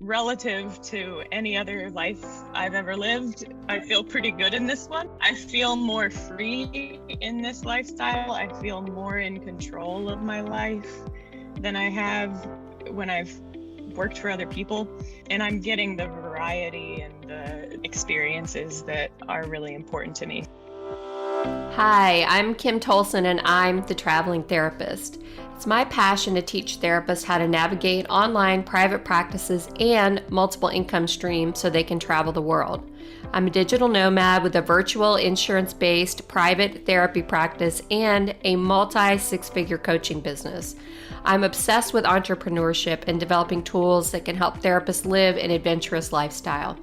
relative to any other life I've ever lived, I feel pretty good in this one. I feel more free in this lifestyle. I feel more in control of my life than I have when I've worked for other people. And I'm getting the variety and the experiences that are really important to me. Hi, I'm Kim Tolson and I'm the traveling therapist. It's my passion to teach therapists how to navigate online private practices and multiple income streams so they can travel the world. I'm a digital nomad with a virtual insurance-based private therapy practice and a multi-six-figure coaching business. I'm obsessed with entrepreneurship and developing tools that can help therapists live an adventurous lifestyle.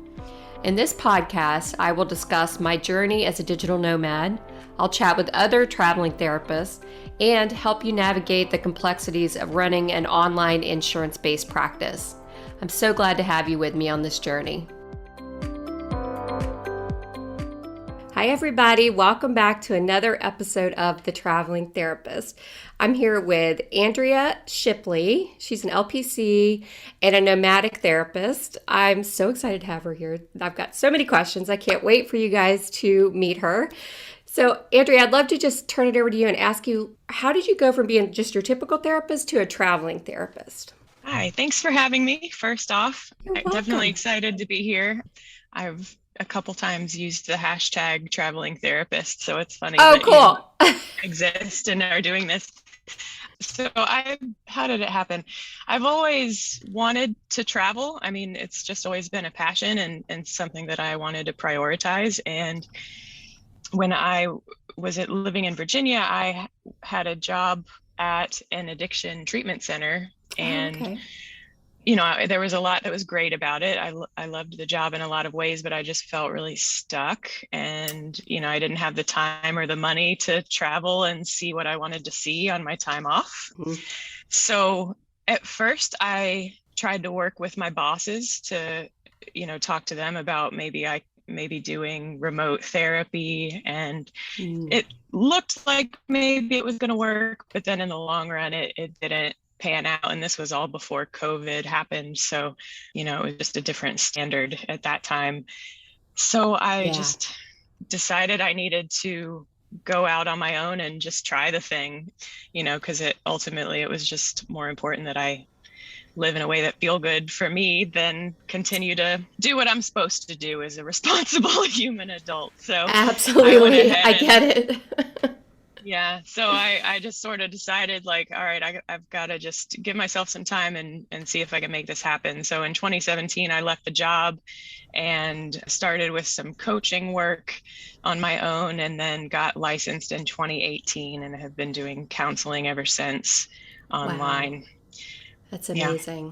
In this podcast, I will discuss my journey as a digital nomad. I'll chat with other traveling therapists and help you navigate the complexities of running an online insurance-based practice. I'm so glad to have you with me on this journey. Hi everybody, welcome back to another episode of The Traveling Therapist. I'm here with Andrea Shipley. She's an LPC and a nomadic therapist. I'm so excited to have her here. I've got so many questions. I can't wait for you guys to meet her. So Andrea, I'd love to just turn it over to you and ask you, how did you go from being just your typical therapist to a traveling therapist? Hi, thanks for having me. First off, You're I'm welcome. definitely excited to be here. I've a couple times used the hashtag traveling therapist, so it's funny that cool. you exist and are doing this. So how did it happen? I've always wanted to travel. I mean, it's just always been a passion and something that I wanted to prioritize. And when I was living in Virginia, I had a job at an addiction treatment center. And, there was a lot that was great about it. I loved the job in a lot of ways, but I just felt really stuck. And, I didn't have the time or the money to travel and see what I wanted to see on my time off. Mm-hmm. So at first I tried to work with my bosses to, talk to them about maybe doing remote therapy, and it looked like maybe it was going to work, but then in the long run it didn't pan out. And this was all before COVID happened, so it was just a different standard at that time. So I just decided I needed to go out on my own and just try the thing, because it was just more important that I live in a way that feel good for me than continue to do what I'm supposed to do as a responsible human adult. So absolutely, I get it. So I just sort of decided, like, all right, I've got to just give myself some time and see if I can make this happen. So in 2017, I left the job and started with some coaching work on my own, and then got licensed in 2018 and have been doing counseling ever since online. Wow. That's amazing. Yeah.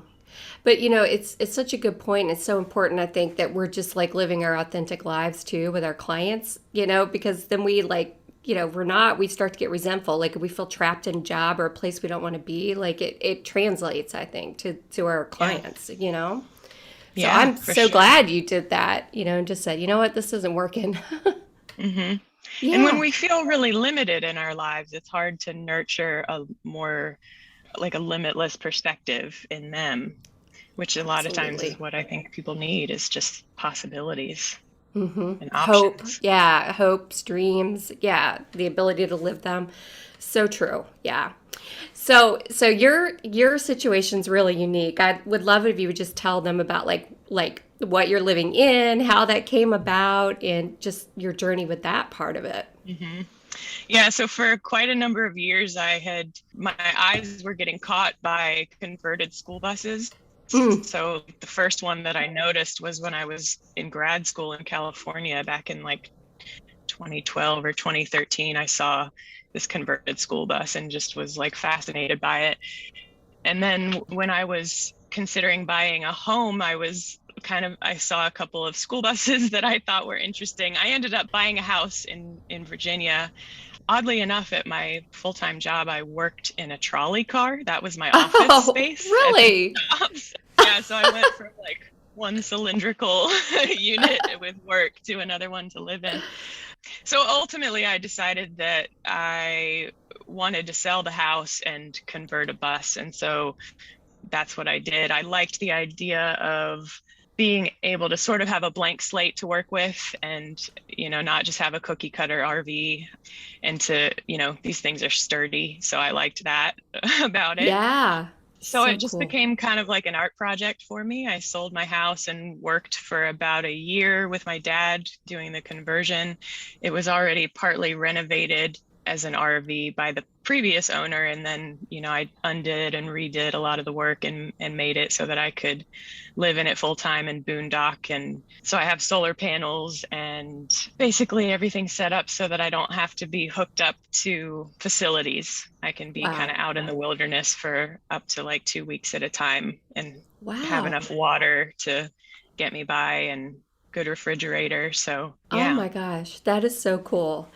But, it's such a good point. It's so important, I think, that we're just like living our authentic lives too with our clients, because then we we start to get resentful. Like if we feel trapped in a job or a place we don't want to be, like it translates, I think, to our clients, So I'm so glad you did that, and just said, you know what, this isn't working. Mm-hmm. Yeah. And when we feel really limited in our lives, it's hard to nurture a more like a limitless perspective in them, which a lot of times is what I think people need, is just possibilities and options. Hope, hopes, dreams, the ability to live them. So true. Yeah. So your situation's really unique. I would love it if you would just tell them about like what you're living in, how that came about, and just your journey with that part of it. Mm-hmm. Yeah, so for quite a number of years, my eyes were getting caught by converted school buses. So the first one that I noticed was when I was in grad school in California back in like 2012 or 2013. I saw this converted school bus and just was like fascinated by it. And then when I was considering buying a home, I saw a couple of school buses that I thought were interesting. I ended up buying a house in Virginia. Oddly enough, at my full-time job, I worked in a trolley car. That was my office space. Really? Yeah, so I went from like one cylindrical unit with work to another one to live in. So ultimately, I decided that I wanted to sell the house and convert a bus. And so that's what I did. I liked the idea of being able to sort of have a blank slate to work with and, not just have a cookie cutter RV and to, these things are sturdy. So I liked that about it. Yeah. So So it just cool. became kind of like an art project for me. I sold my house and worked for about a year with my dad doing the conversion. It was already partly renovated as an RV by the previous owner. And then, I undid and redid a lot of the work and made it so that I could live in it full time and boondock. And so I have solar panels and basically everything set up so that I don't have to be hooked up to facilities. I can be kind Wow. of out in the wilderness for up to like 2 weeks at a time and have Wow. enough water to get me by and good refrigerator. So Oh yeah. my gosh, that is so cool.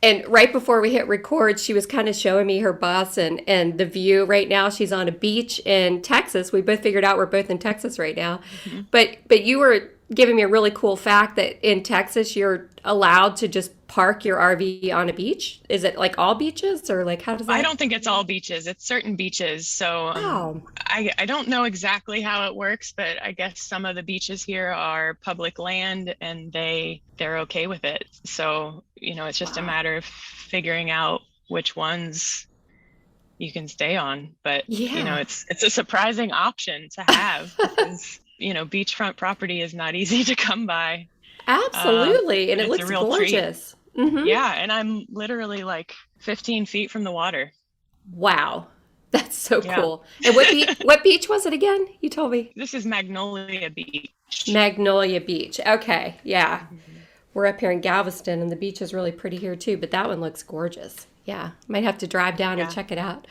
And right before we hit record, she was kind of showing me her bus and the view. Right now, she's on a beach in Texas. We both figured out we're both in Texas right now. Mhm. But you were giving me a really cool fact that in Texas, you're allowed to just park your RV on a beach. Is it like all beaches or like how does I that? don't think it's all beaches. It's certain beaches. So Wow. I don't know exactly how it works, but I guess some of the beaches here are public land and they're okay with it. So, it's just a Wow. matter of figuring out which ones you can stay on. But, Yeah. it's a surprising option to have because, beachfront property is not easy to come by. Absolutely. And But it it's a looks real treat. gorgeous. Mm-hmm. Yeah, and I'm literally like 15 feet from the water. Wow. That's so Yeah. cool. And what beach was it again? You told me. This is Magnolia Beach. Magnolia Beach. Okay. Yeah. Mhm. We're up here in Galveston and the beach is really pretty here too, but that one looks gorgeous. Yeah. Might have to drive down and Yeah. check it out.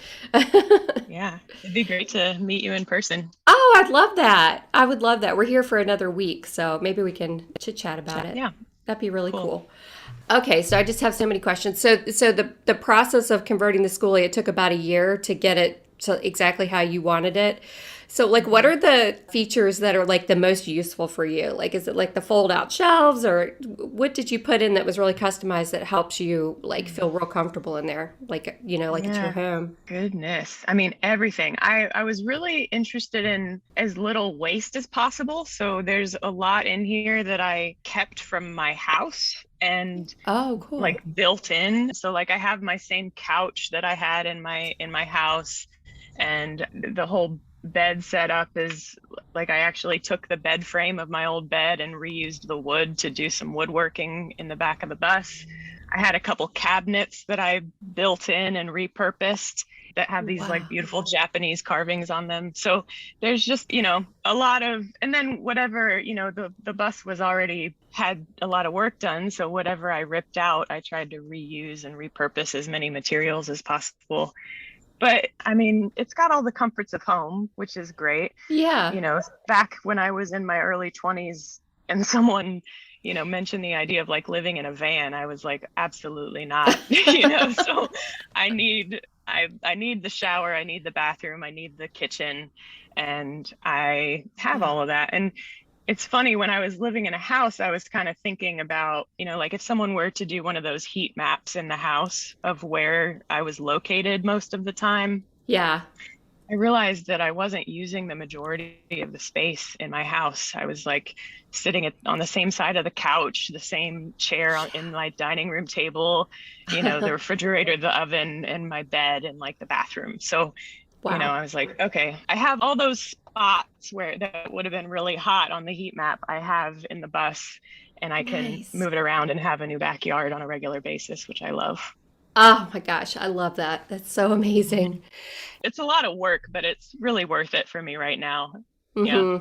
Yeah. It'd be great to meet you in person. Oh, I'd love that. I would love that. We're here for another week, so maybe we can chit chat about it. Yeah. That'd be really Cool. cool. Okay, so I just have so many questions. So the process of converting the schoolie, it took about a year to get it to exactly how you wanted it. So like what Mhm. are the features that are like the most useful for you? Like is it like the fold out shelves or what did you put in that was really customized that helps you like feel real comfortable in there? Like, like it's your Yeah. home. Goodness. I mean, everything. I was really interested in as little waste as possible. So there's a lot in here that I kept from my house and Oh, cool. like built in. So like I have my same couch that I had in my house and the whole bed setup is like I actually took the bed frame of my old bed and reused the wood to do some woodworking in the back of the bus. I had a couple cabinets that I built in and repurposed that have these like Wow. beautiful Japanese carvings on them. So there's just, a lot of, and then whatever, the bus was already had a lot of work done. So whatever I ripped out, I tried to reuse and repurpose as many materials as possible. But I mean, it's got all the comforts of home, which is great. Yeah. Back when I was in my early 20s and someone, mentioned the idea of like living in a van, I was like, absolutely not, so I need the shower, I need the bathroom, I need the kitchen, and I have Yeah. all of that. And it's funny, when I was living in a house, I was kind of thinking about, like if someone were to do one of those heat maps in the house of where I was located most of the time, Yeah. I realized that I wasn't using the majority of the space in my house. I was like sitting on the same side of the couch, the same chair in my dining room table, the refrigerator, the oven, and my bed, and like the bathroom. So, Wow. I was like, okay, I have all those spots where that would have been really hot on the heat map I have in the bus, and I can Nice. move it around and have a new backyard on a regular basis, which I love. Oh my gosh, I love that. That's so amazing. It's a lot of work, but it's really worth it for me right now. Yeah.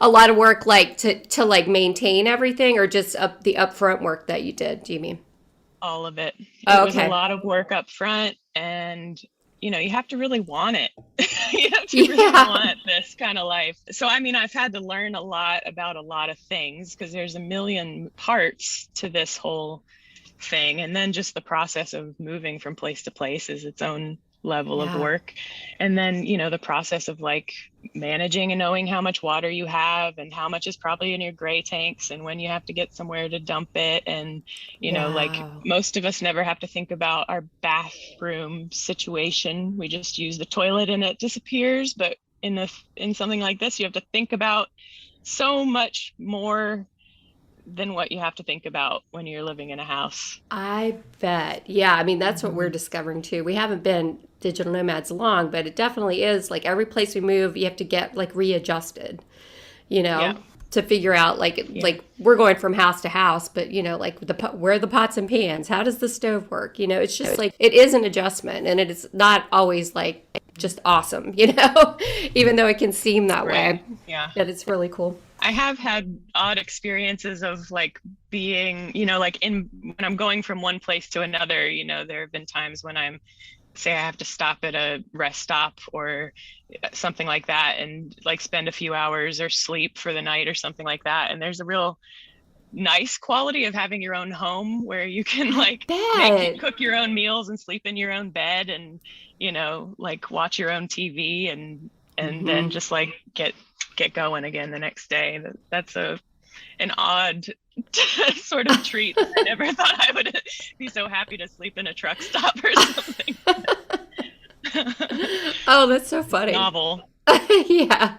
A lot of work like to like maintain everything or just the upfront work that you did, do you mean? All of it. It Oh, was a okay. lot of work up front and you have to really want it. You have to really Yeah. want this kind of life. So I mean, I've had to learn a lot about a lot of things because there's a million parts to this whole thing. And then just the process of moving from place to place is its own level of Yeah. work. And then, the process of like managing and knowing how much water you have and how much is probably in your gray tanks and when you have to get somewhere to dump it. And, like Wow. most of us never have to think about our bathroom situation. We just use the toilet and it disappears. But in something like this, you have to think about so much more than what you have to think about when you're living in a house. I bet. Yeah, I mean, that's what we're discovering too. We haven't been digital nomads long, but it definitely is like every place we move, you have to get like readjusted, you Yeah. know, to figure out like we're going from house to house, but like where are the pots and pans? How does the stove work? It's just like it is an adjustment, and it is not always like just awesome, even though it can seem that way. Yeah. But it's really cool. I have had odd experiences of like being, like when I'm going from one place to another, there have been times when say I have to stop at a rest stop or something like that and like spend a few hours or sleep for the night or something like that. And there's a real nice quality of having your own home where you can like cook your own meals and sleep in your own bed and, like watch your own TV and then just like get going again the next day. That's an odd sort of treat. I never thought I would be so happy to sleep in a truck stop or something. Oh, that's so funny. Novel. Yeah.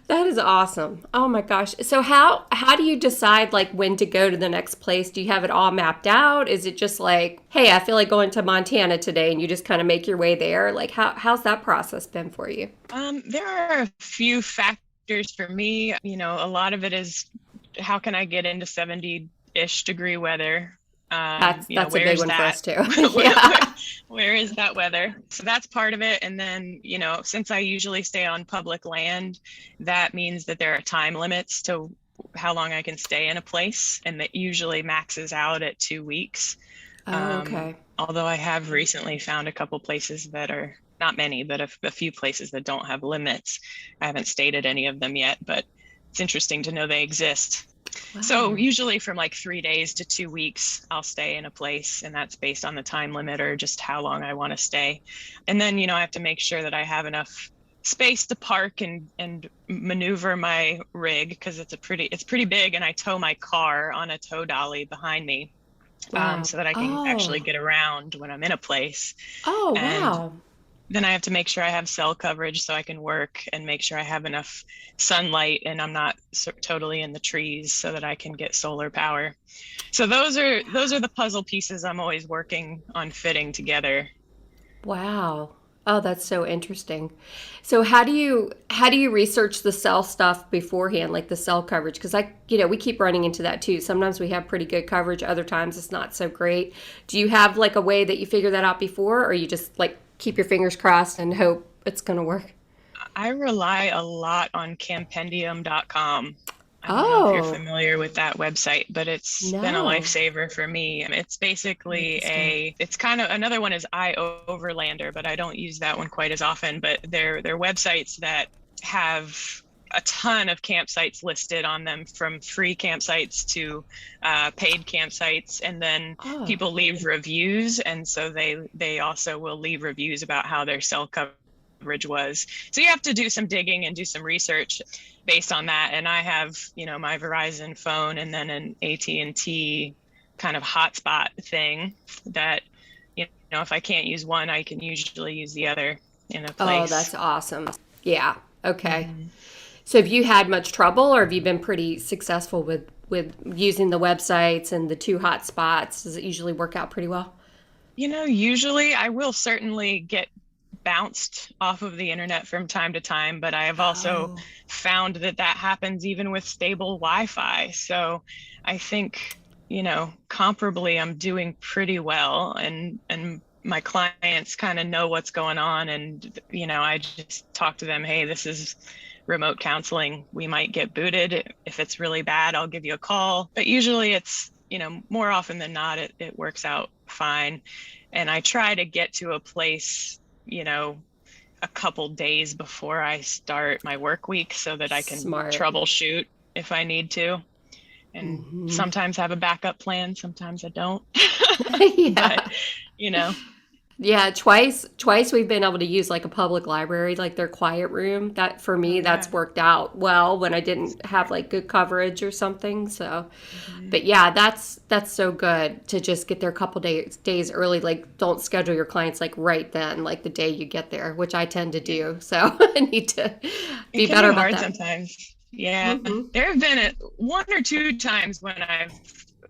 That is awesome. Oh my gosh. So how do you decide like when to go to the next place? Do you have it all mapped out? Is it just like, hey, I feel like going to Montana today, and you just kind of make your way there? Like how's that process been for you? There are a few factors for me. A lot of it is how can I get into 70-ish degree weather? That's a big one for us too. Where is that weather? So that's part of it. And then, since I usually stay on public land, that means that there are time limits to how long I can stay in a place. And that usually maxes out at 2 weeks. Okay. Although I have recently found a couple places that are not many, but a few places that don't have limits. I haven't stayed at any of them yet, but it's interesting to know they exist. Wow. So usually from like 3 days to 2 weeks, I'll stay in a place, and that's based on the time limit or just how long I want to stay. And then, I have to make sure that I have enough space to park and maneuver my rig because it's pretty big, and I tow my car on a tow dolly behind me. Wow. So that I can actually get around when I'm in a place. Oh, wow. Then I have to make sure I have cell coverage so I can work, and make sure I have enough sunlight and I'm not totally in the trees so that I can get solar power. So those are the puzzle pieces I'm always working on fitting together. Wow. Oh, that's so interesting. So how do you research the cell stuff beforehand, like the cell coverage? Because we keep running into that too. Sometimes we have pretty good coverage, other times it's not so great. Do you have like a way that you figure that out before, or you just like keep your fingers crossed and hope it's going to work? I rely a lot on campendium.com. I don't know if you're familiar with that website, but it's been a lifesaver for me. It's basically it's kind of, another one is iOverlander, but I don't use that one quite as often. But they're websites that have a ton of campsites listed on them, from free campsites to paid campsites. And then people leave reviews. And so they also will leave reviews about how their cell coverage was. So you have to do some digging and do some research based on that. And I have, my Verizon phone and then an AT&T kind of hotspot thing that, if I can't use one, I can usually use the other in a place. Oh, that's awesome. Yeah. Okay. Mm-hmm. So have you had much trouble, or have you been pretty successful with using the websites and the 2 hotspots? Does it usually work out pretty well? Usually I will certainly get bounced off of the internet from time to time, but I have also found that happens even with stable Wi-Fi. So I think, comparably I'm doing pretty well, and my clients kind of know what's going on, and I just talk to them, hey, this is remote counseling. We might get booted. If it's really bad, I'll give you a call. But usually it's, more often than not, it works out fine. And I try to get to a place, a couple days before I start my work week so that I can troubleshoot if I need to. And sometimes have a backup plan. Sometimes I don't. Yeah. But, Yeah, twice we've been able to use like a public library, like their quiet room. That for Oh me, yeah. that's worked out well when I didn't have like good coverage or something. So, Mhm. but yeah, that's so good to just get there a couple days early. Like, don't schedule your clients like right then, like the day you get there, which I tend to Yeah. do. So I need to It be can be better about hard that. sometimes. Yeah. Hmm. There have been one or two times when I've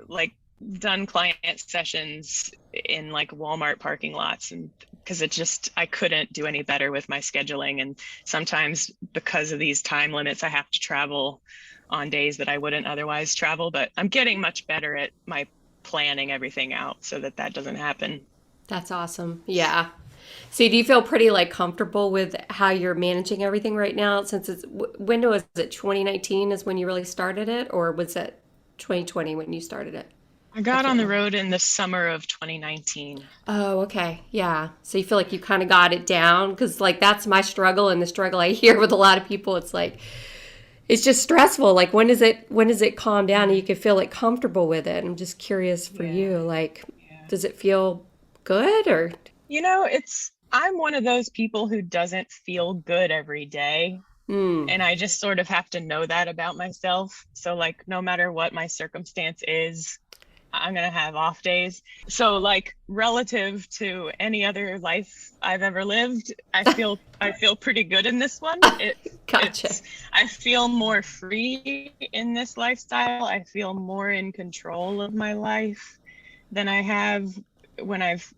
like done client sessions in like Walmart parking lots, and because I couldn't do any better with my scheduling. And sometimes because of these time limits, I have to travel on days that I wouldn't otherwise travel, but I'm getting much better at my planning everything out so that that doesn't happen. That's awesome. Yeah. So do you feel pretty like comfortable with how you're managing everything right now? Since it's when was it? 2019 is when you really started it, or was it 2020 when you started it? I I got can't on the remember. road in the summer of 2019. Oh, okay. Yeah. So you feel like you kind of got it down because like that's my struggle and the struggle I hear with a lot of people. It's like it's just stressful. Like when does it calm down and you Mhm. can feel like comfortable with it? I'm just curious for Yeah, you. Like, yeah. does it feel good or? I'm one of those people who doesn't feel good every day. Hmm. And I just sort of have to know that about myself. So, like, no matter what my circumstance is, I'm going to have off days. So, like, relative to any other life I've ever lived, I feel pretty good in this one. Gotcha. It's I feel more free in this lifestyle. I feel more in control of my life than I have when I've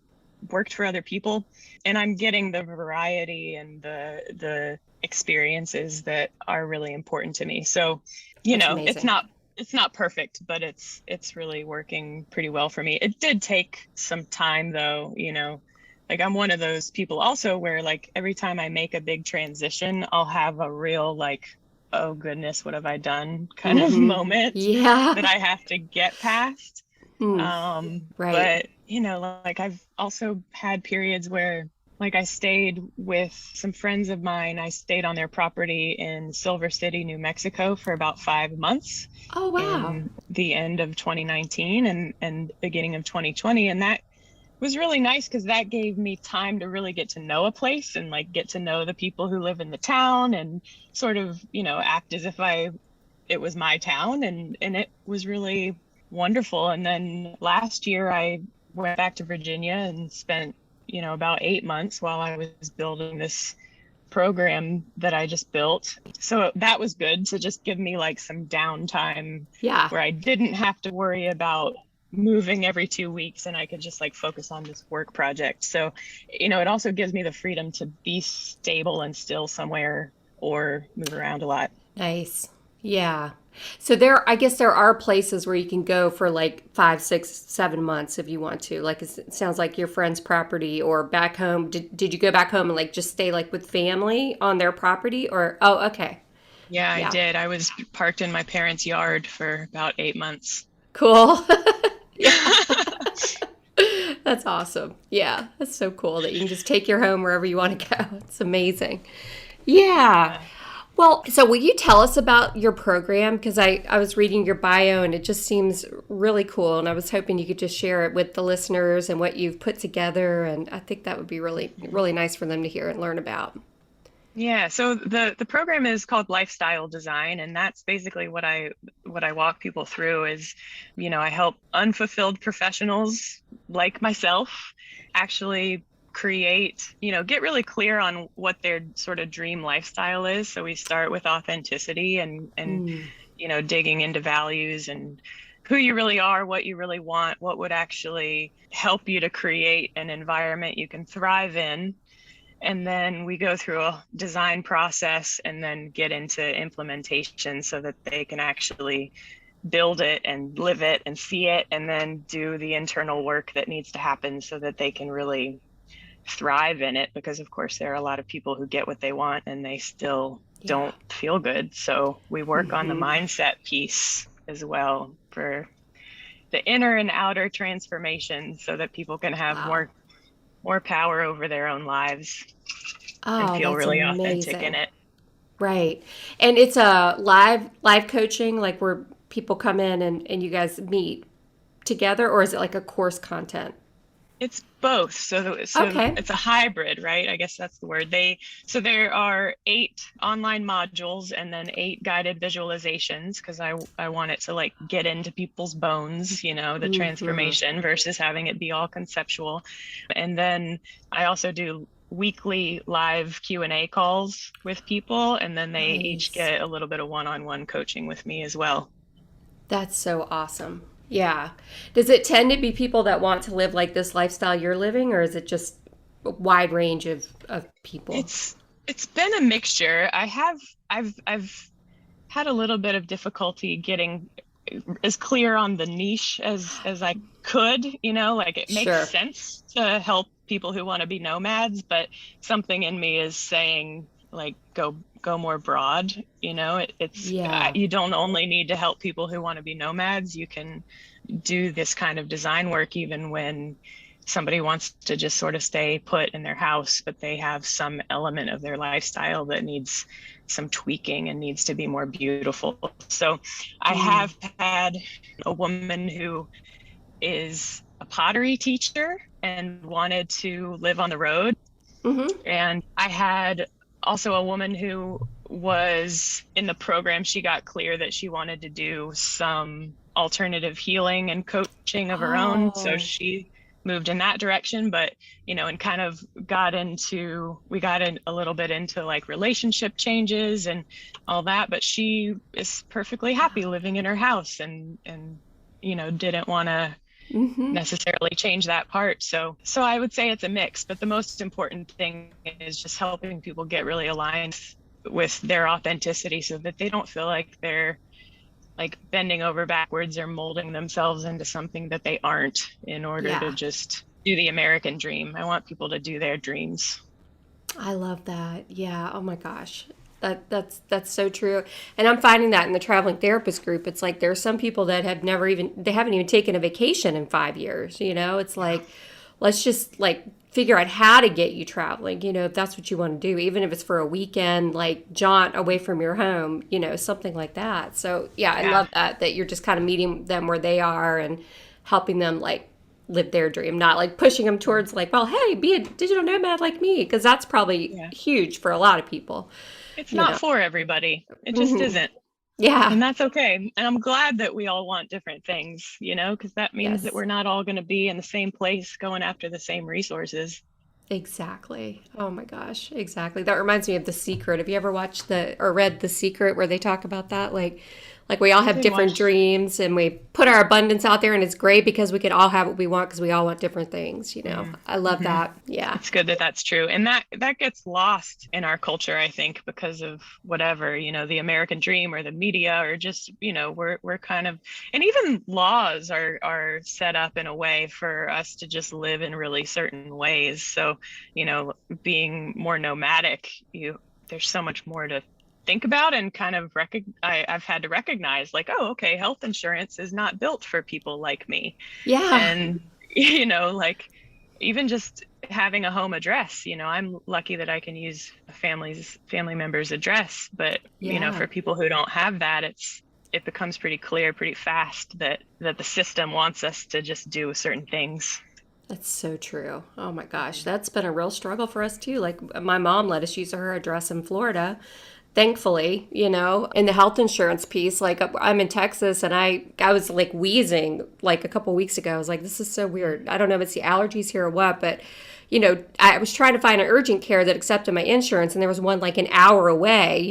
worked for other people, and I'm getting the variety and the experiences that are really important to me. So, That's it's amazing. not perfect, but it's really working pretty well for me. It did take some time though, like I'm one of those people also where like every time I make a big transition, I'll have a real like, oh goodness, what have I done kind of Mm-hmm. moment Yeah. that I have to get past. Mm, right. But like I've also had periods where like I stayed with some friends of mine. I stayed on their property in Silver City, New Mexico for about 5 months Oh, wow. in the end of 2019 and beginning of 2020. And that was really nice because that gave me time to really get to know a place and like get to know the people who live in the town and sort of, act as if it was my town, and it was really wonderful. And then last year I went back to Virginia and spent, about 8 months while I was building this program that I just built. So that was good to just give me like some downtime Yeah. where I didn't have to worry about moving every 2 weeks and I could just like focus on this work project. So, it also gives me the freedom to be stable and still somewhere or move around a lot. Nice. Yeah. So I guess there are places where you can go for like 5, 6, 7 months if you want to. Like it sounds like your friend's property or back home. Did you go back home and like just stay like with family on their property or? Oh, okay. Yeah, I Yeah. did. I was parked in my parents' yard for about 8 months. Cool. Yeah. That's awesome. Yeah. That's so cool that you can just take your home wherever you want to go. It's amazing. Yeah. Yeah. Well, so will you tell us about your program? Because I was reading your bio and it just seems really cool. And I was hoping you could just share it with the listeners and what you've put together. And I think that would be really, really nice for them to hear and learn about. Yeah, so the program is called Lifestyle Design, and that's basically what I walk people through is, I help unfulfilled professionals like myself actually create, get really clear on what their sort of dream lifestyle is. So we start with authenticity and Mm, digging into values and who you really are, what you really want, what would actually help you to create an environment you can thrive in. And then we go through a design process and then get into implementation so that they can actually build it and live it and see it, and then do the internal work that needs to happen so that they can really thrive in it. Because, of course, there are a lot of people who get what they want and they still yeah. don't feel good. So we work on the Hmm. mindset piece as well for the inner and outer transformation so that people can have Wow. more power over their own lives and Oh, feel that's really authentic in amazing. it. Right. And it's a live coaching, like where people come in and you guys meet together, or is it like a course content? It's both. So Okay. it's a hybrid, right? I guess that's the word. So there are 8 online modules and then 8 guided visualizations because I want it to like get into people's bones, the Hmm. transformation versus having it be all conceptual. And then I also do weekly live Q&A calls with people, and then they each Nice. get a little bit of one-on-one coaching with me as well. That's so awesome. Yeah. Does it tend to be people that want to live like this lifestyle you're living, or is it just a wide range of people? It's it's been a mixture. I've had a little bit of difficulty getting as clear on the niche as I could, like it makes Sure. sense to help people who want to be nomads, but something in me is saying like go more broad, Yeah. you don't only need to help people who want to be nomads. You can do this kind of design work even when somebody wants to just sort of stay put in their house, but they have some element of their lifestyle that needs some tweaking and needs to be more beautiful. So I Mm. have had a woman who is a pottery teacher and wanted to live on the road. Mm-hmm. And I had also a woman who was in the program. She got clear that she wanted to do some alternative healing and coaching of her own. So Oh. she moved in that direction, but, and kind of we got in a little bit into like relationship changes and all that. But she is perfectly happy living in her house and, didn't want to Mm-hmm. necessarily change that part. So I would say it's a mix, but the most important thing is just helping people get really aligned with their authenticity so that they don't feel like they're like bending over backwards or molding themselves into something that they aren't in order to Yeah. just do the American dream. I want people to do their dreams. I love that. Yeah. Oh my gosh. That's so true. And I'm finding that in the traveling therapist group. It's like there are some people that have never even they haven't even taken a vacation in 5 years, you know? It's Yeah. like let's just like figure out how to get you traveling, if that's what you want to do, even if it's for a weekend, like jaunt away from your home, something like that. So yeah, I Yeah. love that you're just kind of meeting them where they are and helping them like live their dream, not like pushing them towards like, well, hey, be a digital nomad like me, because that's probably Yeah. huge for a lot of people, It's you not know. for everybody. It just Hmm. isn't. Yeah. And that's okay. And I'm glad that we all want different things, because that means that Yes. we're not all going to be in the same place going after the same resources. Exactly. Oh my gosh. Exactly. That reminds me of The Secret. Have you ever watched the or read The Secret where they talk about that? Like we all I have didn't different watch. dreams and we put our abundance out there and it's great because we can all have what we want because we all want different things. I love Mm-hmm. that. Yeah. It's good that that's true. And that gets lost in our culture, I think, because of whatever, the American dream or the media or just, we're kind of, and even laws are set up in a way for us to just live in really certain ways. So, being more nomadic, there's so much more to think about and kind of I've had to recognize like, oh, okay, health insurance is not built for people like me. Yeah. And, like even just having a home address, I'm lucky that I can use a family member's address, but Yeah. for people who don't have that, it becomes pretty clear pretty fast that the system wants us to just do certain things. That's so true. Oh my gosh, that's been a real struggle for us too. Like my mom let us use her address in Florida. Thankfully, in the health insurance piece, like I'm in Texas and I was like wheezing like a couple weeks ago. I was like, this is so weird. I don't know if it's the allergies here or what, but I was trying to find an urgent care that accepted my insurance and there was one like an hour away.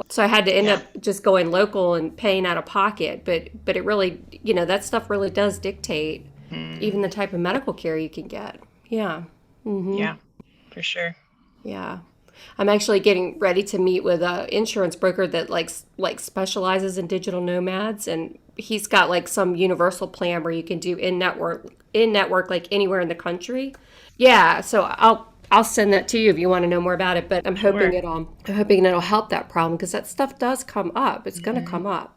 So I had to end Yeah. up just going local and paying out of pocket. But it really, that stuff really does dictate even Mm, the type of medical care you can get. Yeah. Mm-hmm. yeah, for sure. Yeah. I'm actually getting ready to meet with a insurance broker that like specializes in digital nomads, and he's got like some universal plan where you can do in network like anywhere in the country. Yeah, so I'll send that to you if you want to know more about it, but Sure. I'm hoping it'll help that problem because that stuff does come up. It's going to Mhm. come up.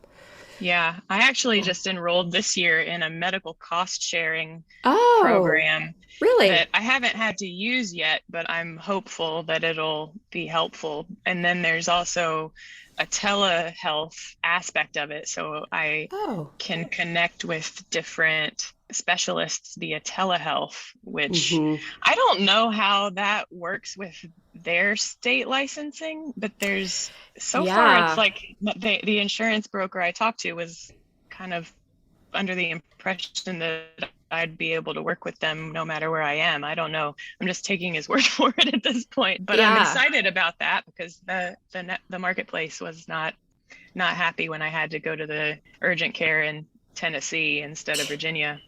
Yeah, I actually just enrolled this year in a medical cost sharing Oh, program that really? I haven't had to use yet, but I'm hopeful that it'll be helpful. And then there's also a telehealth aspect of it. So I Oh. can connect with different specialists via telehealth, which Mm-hmm. I don't know how that works with their state licensing, but there's so far it's Yeah. like the insurance broker I talked to was kind of under the impression that I'd be able to work with them no matter where I am. I don't know. I'm just taking his word for it at this point, but I'm Yeah. excited about that because the marketplace was not happy when I had to go to the urgent care in Tennessee instead of Virginia.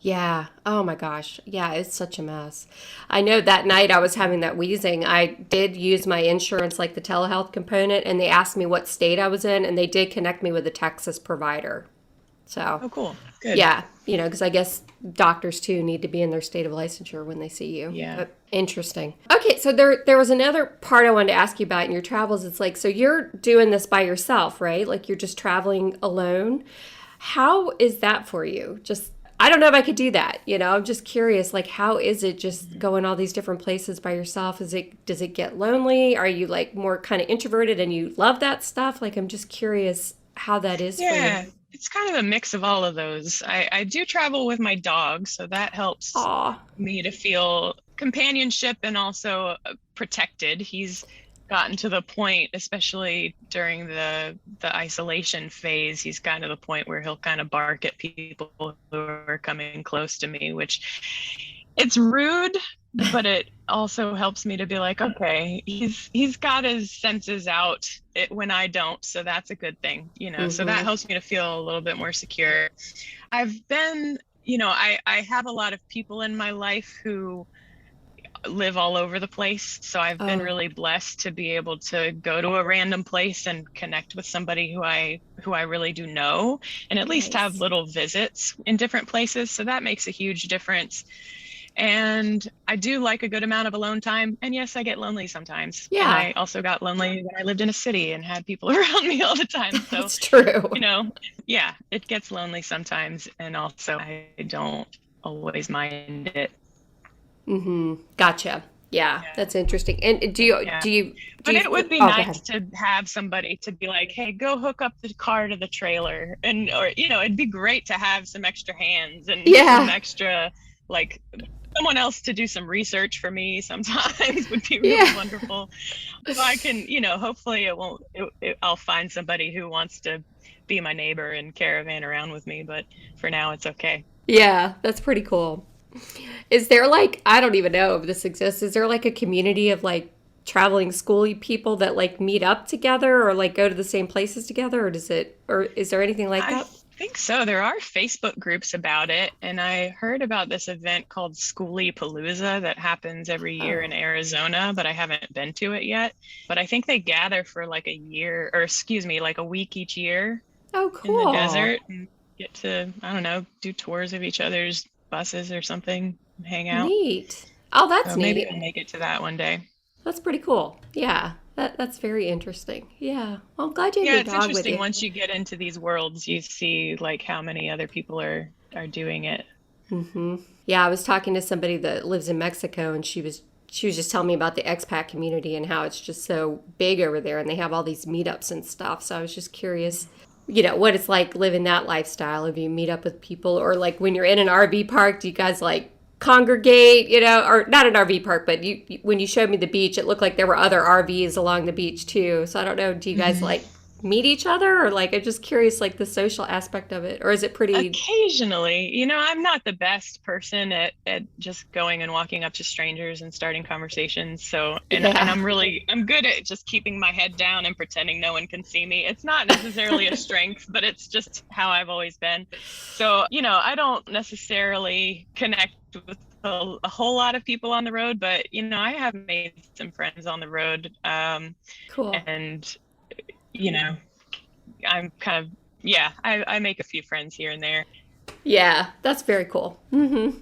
Yeah. Oh my gosh. Yeah, it's such a mess. I know that night I was having that wheezing. I did use my insurance, like the telehealth component, and they asked me what state I was in, and they did connect me with a Texas provider. So, Oh, cool. Good. yeah, because I guess doctors too need to be in their state of licensure when they see you. Yeah. But interesting. Okay, so there was another part I wanted to ask you about in your travels. It's like, so you're doing this by yourself, right? Like you're just traveling alone. How is that for you? Just I don't know if I could do that. I'm just curious. Like, how is it just going all these different places by yourself? Does it get lonely? Are you like more kind of introverted and you love that stuff? Like, I'm just curious how that is for you. Yeah, it's kind of a mix of all of those. I do travel with my dog, so that helps Aw, me to feel companionship and also protected. He's gotten to the point, especially during the isolation phase, he's gotten to the point where he'll kind of bark at people who are coming close to me, which it's rude, but it also helps me to be like, okay, he's got his senses out when I don't, so that's a good thing, so that mm-hmm. helps me to feel a little bit more secure. I've been, I have a lot of people in my life who live all over the place. So I've been Oh, really blessed to be able to go to a random place and connect with somebody who I really do know, and at least have nice. little visits in different places. So that makes a huge difference. And I do like a good amount of alone time. And yes, I get lonely sometimes. And Yeah, I also got lonely when I lived in a city and had people around me all the time. So, that's true. you know, yeah, it gets lonely sometimes. And also, I don't always mind it. Mm-hmm. Gotcha. Yeah, Yeah. that's interesting. And Yeah. do But you? it would be Oh, go ahead. nice to have somebody to be like, hey, go hook up the car to the trailer. And, or, it'd be great to have some extra hands and some Yeah, extra, like, someone else to do some research for me sometimes would be really yeah. wonderful. So I can, hopefully it won't, I'll find somebody who wants to be my neighbor and caravan around with me. But for now, it's okay. Yeah, that's pretty cool. Is there like, I don't even know if this exists. Is there like a community of like traveling schooly people that like meet up together or like go to the same places together, or is there anything like I that? think so. There are Facebook groups about it. And I heard about this event called Schoolie Palooza that happens every year in Oh, Arizona, but I haven't been to it yet. But I think they gather for like a year, or excuse me, like a week each year oh, in the cool. desert and get to, I don't know, do tours of each other's buses or something, and hang out. Neat. Oh, that's So maybe neat. I'll make it to that one day. That's pretty cool. Yeah, that's very interesting. Yeah. Well, I'm glad you have Yeah, your it's dog with interesting you. once you get into these worlds, you see like how many other people are doing it. Hmm. Yeah, I was talking to somebody that lives in Mexico, and she was just telling me about the expat community and how it's just so big over there, and they have all these meetups and stuff. So I was just curious, what it's like living that lifestyle. If you meet up with people, or like when you're in an RV park, do you guys like congregate? Or not an RV park, but when you showed me the beach, it looked like there were other RVs along the beach too. So I don't know, do you guys Mhm. like meet each other, or like I'm just curious, like the social aspect of it, or is it pretty? Occasionally, I'm not the best person at just going and walking up to strangers and starting conversations. So, and Yeah. I'm good at just keeping my head down and pretending no one can see me. It's not necessarily a strength, but it's just how I've always been. So, I don't necessarily connect with a whole lot of people on the road, but I have made some friends on the road. Cool. And you know, I'm kind of, yeah, I make a few friends here and there. Yeah, that's very cool. Mm-hmm.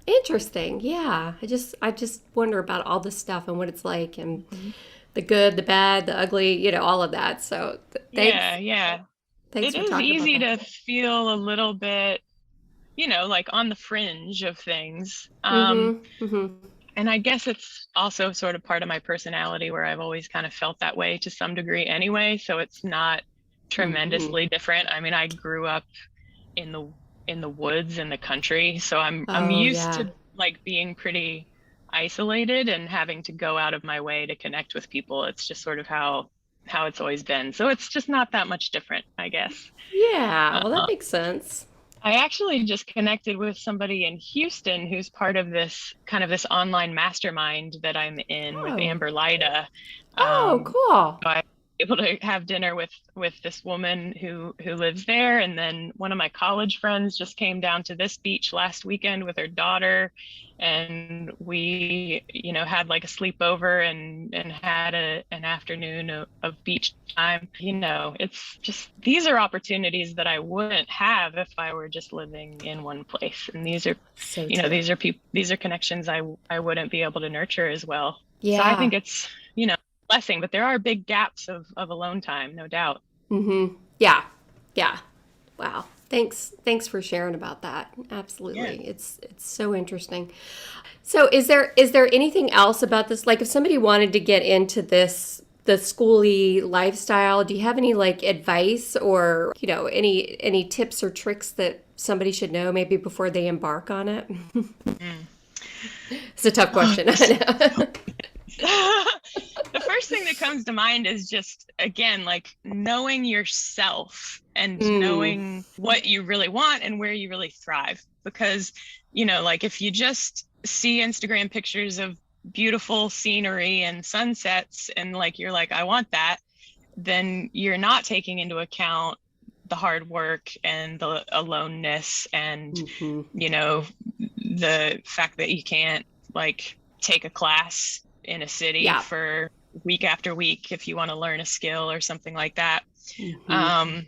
Interesting. Yeah. I just wonder about all this stuff and what it's like, and Mhm. the good, the bad, the ugly, all of that. So Yeah, yeah. thanks It for is talking about easy that. to feel a little bit, like on the fringe of things. Mm-hmm. Mm-hmm. And I guess it's also sort of part of my personality where I've always kind of felt that way to some degree anyway. So it's not Hmm. tremendously different. I mean, I grew up in the woods in the country, so I'm Oh, used yeah. to like being pretty isolated and having to go out of my way to connect with people. It's just sort of how it's always been. So it's just not that much different, I guess. Yeah, well, that Uh, makes sense. I actually just connected with somebody in Houston who's part of this kind of this online mastermind that I'm in with Oh, Amber Lida. oh, Um, cool. so I was able to have dinner with this woman who lives there, and then one of my college friends just came down to this beach last weekend with her daughter, and we, had like a sleepover and had an afternoon of beach time. It's just these are opportunities that I wouldn't have if I were just living in one place. And So true. these are connections I wouldn't be able to nurture as well. So I Yeah. think it's, blessing, but there are big gaps of alone time, no doubt. Mm-hmm. Yeah. Yeah. Wow. Thanks for sharing about that. Yeah. Absolutely. It's so interesting. So is there anything else about this? Like if somebody wanted to get into the schooly lifestyle, do you have any like advice or, any tips or tricks that somebody should know maybe before they embark on it? Mm. It's a tough Oh, question. I know. the first thing that comes to mind is just, again, like knowing yourself and Mm. knowing what you really want and where you really thrive. Because, like if you just see Instagram pictures of beautiful scenery and sunsets and like you're like, I want that, then you're not taking into account the hard work and the aloneness and, Hmm. the fact that you can't like take a class in a city Yeah. for week after week if you want to learn a skill or something like that. Hmm. Um,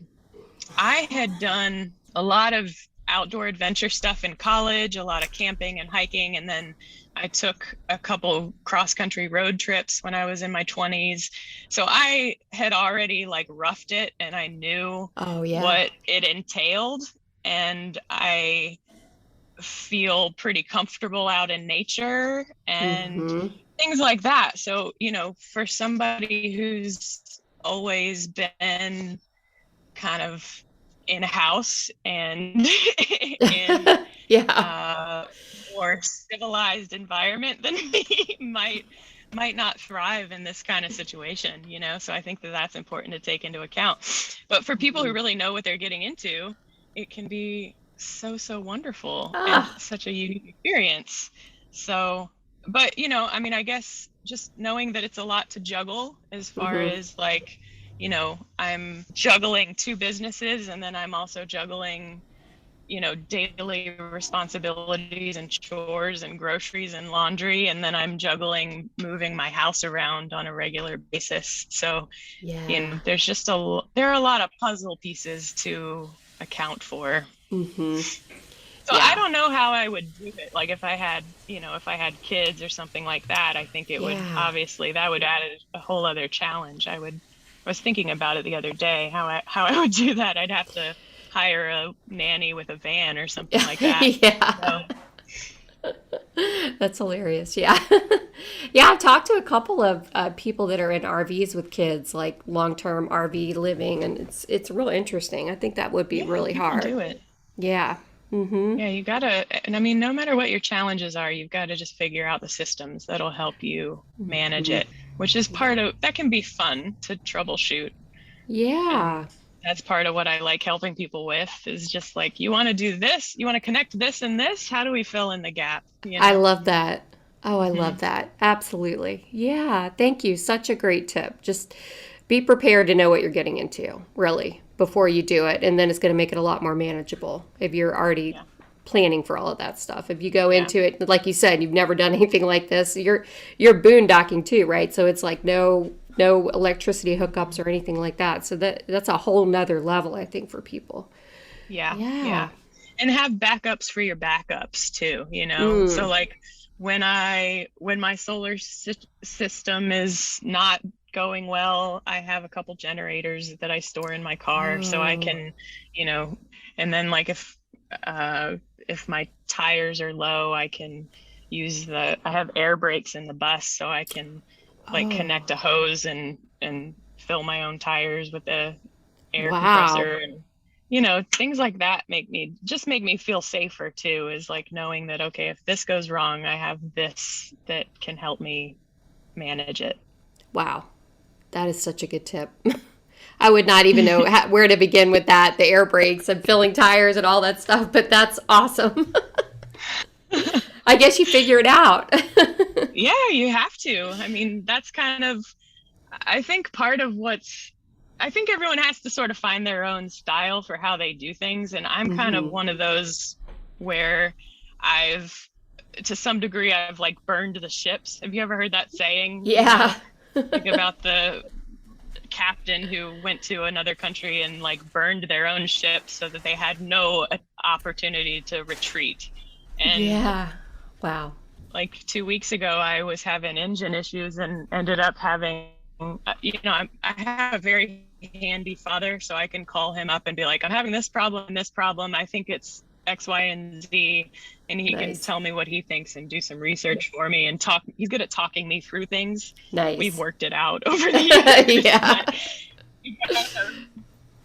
I had done a lot of outdoor adventure stuff in college, a lot of camping and hiking, and then I took a couple cross country road trips when I was in my 20s. So I had already like roughed it and I knew Oh yeah. what it entailed. And I feel pretty comfortable out in nature and Hmm. things like that. So, for somebody who's always been kind of in a house and in Yeah. a more civilized environment than me might not thrive in this kind of situation. So I think that that's important to take into account. But for people who Mhm. really know what they're getting into, it can be so wonderful and Ah. such a unique experience. So, but I mean, I guess just knowing that it's a lot to juggle as far Hmm. as like, I'm juggling two businesses and then I'm also juggling, daily responsibilities and chores and groceries and laundry. And then I'm juggling moving my house around on a regular basis. So, Yeah. there are a lot of puzzle pieces to account for. Hmm. So I Yeah. don't know how I would do it. Like if I had kids or something like that, I think it would Yeah. obviously that would add a whole other challenge. I was thinking about it the other day, how I would do that. I'd have to hire a nanny with a van or something like that. Yeah. So That's hilarious. Yeah. Yeah, I've talked to a couple of people that are in RVs with kids, like long-term RV living, and it's real interesting. I think that would be yeah, really people hard. do it. Yeah. Mm-hmm. Yeah, you gotta, and I mean, no matter what your challenges are, you've got to just figure out the systems that'll help you manage Hmm. it, which is Yeah. part of that can be fun to troubleshoot. And Yeah. that's part of what I like helping people with is just like, you want to do this, you want to connect this and this, how do we fill in the gap, you I know? love that. Oh, I Hmm. love that. Absolutely. Yeah. Thank you. Such a great tip. Just be prepared to know what you're getting into, really, before you do it. And then it's going to make it a lot more manageable if you're already Yeah, planning for all of that stuff. If you go yeah, into it, like you said, you've never done anything like this, you're boondocking too, right? So it's like no electricity hookups or anything like that. So that's a whole nother level, I think, for people. yeah, Yeah. yeah. And have backups for your backups too, So Mm. like when my system is not going well, I have a couple generators that I store in my car so I Oh. can, you know, and then like uh if my tires are low, I can I have air brakes in the bus, so I can like connect a hose and fill my own tires with the air compressor, and things like that make me feel safer too, is like knowing that, okay, if this goes wrong, I have this that can help me manage it. Wow. That is such a good tip. I would not even know where to begin with that, the air brakes and filling tires and all that stuff, but that's awesome. I guess you figure it out. Yeah, you have to. I mean, that's kind of, I think I think everyone has to sort of find their own style for how they do things. And I'm kind of one of those where to some degree, I've like burned the ships. Have you ever heard that saying? Yeah. Like about the captain who went to another country and like burned their own ship so that they had no opportunity to retreat. And yeah. Wow. Like 2 weeks ago, I was having engine issues and ended up having, I have a very handy father, so I can call him up and be like, I'm having this problem. I think it's X, Y, and Z. And he can tell me what he thinks and do some research for me and talk. He's good at talking me through things. Nice. We've worked it out over the years. Yeah. He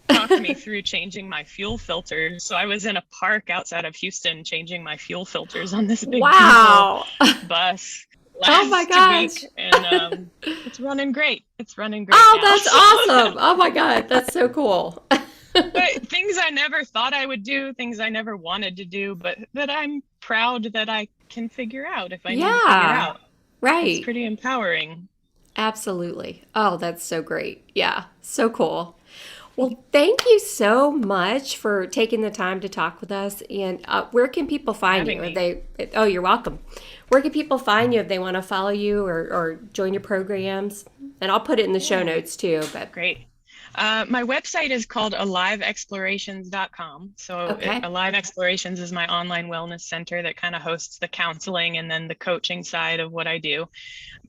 talked me through changing my fuel filters. So I was in a park outside of Houston changing my fuel filters on this big bus. Oh my gosh. And it's running great. Oh, now. That's awesome. Oh my God. That's so cool. But things I never thought I would do, things I never wanted to do, but that I'm proud that I can figure out if I need to figure out. Right. It's pretty empowering. Absolutely. Oh, that's so great. Yeah. So cool. Well, thank you so much for taking the time to talk with us. And where can people find you? Oh, you're welcome. Where can people find you if they want to follow you or join your programs? And I'll put it in the show notes too. But great. My website is called aliveexplorations.com. So Alive Explorations is my online wellness center that kind of hosts the counseling and then the coaching side of what I do.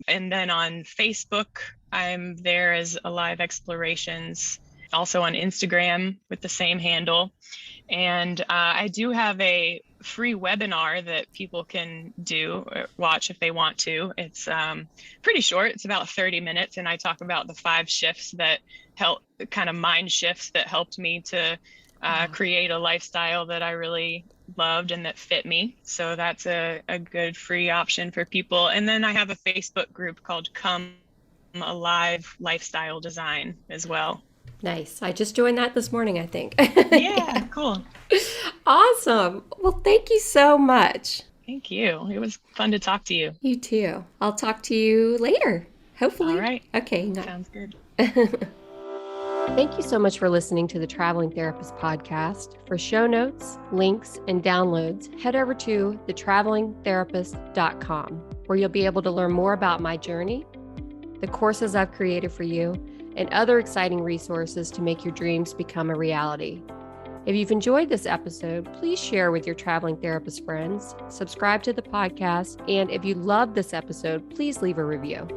And then on Facebook, I'm there as Alive Explorations. Also on Instagram with the same handle. And I do have a free webinar that people can watch if they want to. It's pretty short. It's about 30 minutes. And I talk about the 5 shifts that mind shifts that helped me to create a lifestyle that I really loved and that fit me. So that's a good free option for people. And then I have a Facebook group called Come Alive Lifestyle Design as well. Nice. I just joined that this morning, I think. Yeah, cool. Awesome. Well, thank you so much. Thank you. It was fun to talk to you. You too. I'll talk to you later, hopefully. All right. Okay. Sounds good. Thank you so much for listening to the Traveling Therapist podcast. For show notes, links, and downloads, head over to thetravelingtherapist.com, where you'll be able to learn more about my journey, the courses I've created for you, and other exciting resources to make your dreams become a reality. If you've enjoyed this episode, please share with your traveling therapist friends, subscribe to the podcast, and if you loved this episode, please leave a review.